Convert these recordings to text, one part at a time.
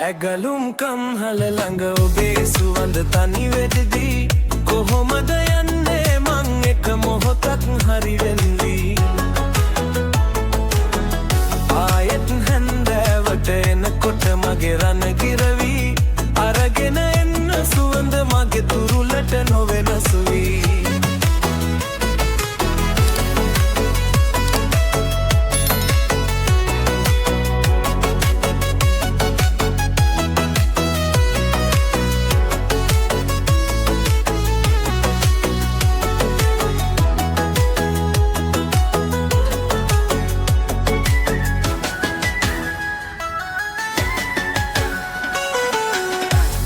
ඇගලුම් කම්හල ළඟ ඔබේ සුවඳ තනි වෙද්දී කොහොමද යන්නේ මං එක මොහොතක් හරි වෙන්වී ආයෙත් හැන්දෑවට එනකොට මගේ රන ගිරවි අරගෙන එන්න සුවඳ මගේ තුරුලට නොවෙනස් වී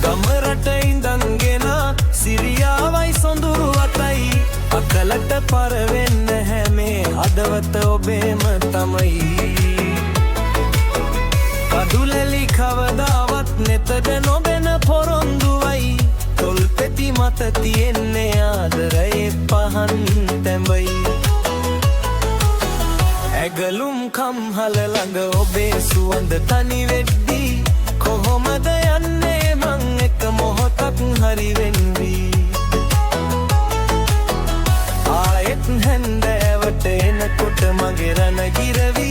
ගමරට ඉඳන්ගෙන සිරියාවයි සොඳුරු අතයි අකලට පරවෙන්න හැමේ හදවත ඔබේම තමයි කදුලෙලි කවදාවත් නෙතට නොබෙන පොරොන්දුවයි තොල් පෙති මත තියෙන්නේ ආදරයේ පහන් තැඹයි ඇගලුම් කම්හල ළඟ ඔබේ සුවඳ තනි වෙද්දී කොහොමද යන්නේ මං එක මොහොතක් හරි වෙන්වී ආයෙත් හැන්දෑවට එනකොට මගේ රන ගිරවි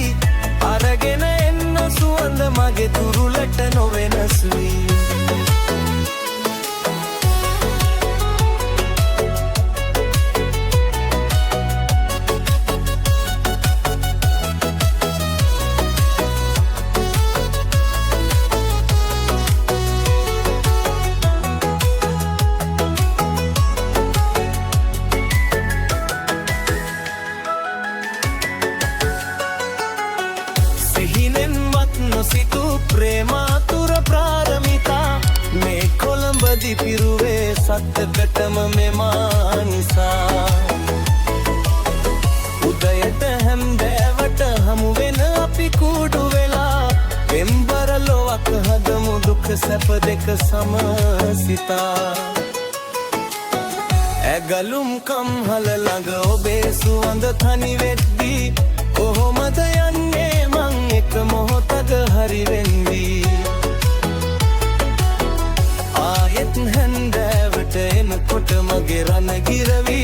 අරගෙන එන්න සුවඳ මගේ තුරුලට නොවෙනස් වී සිතු ප්‍රේමාතුර ප්‍රාරමිතා මේ කොළඹදි පිරුවේ සත්තකටම මෙමා නිසා උදයට හැම්දෑවට හමුවෙන අපි කූඩු වෙලා පෙම්බර ලොවක් හදමු දුක සැප දෙක සමසිතා ඇගලුම් කම්හල ළඟ ඔබේ සුවඳ තනි වෙද්දී කොහොමද යන්නේ මං එක මොහොතක හරි වෙන්වී ආයෙත් හැන්දෑවට එනකොට මගේ රන ගිරවි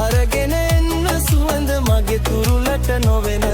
අරගෙන එන්න සුවඳ මගේ තුරුලට නොවෙන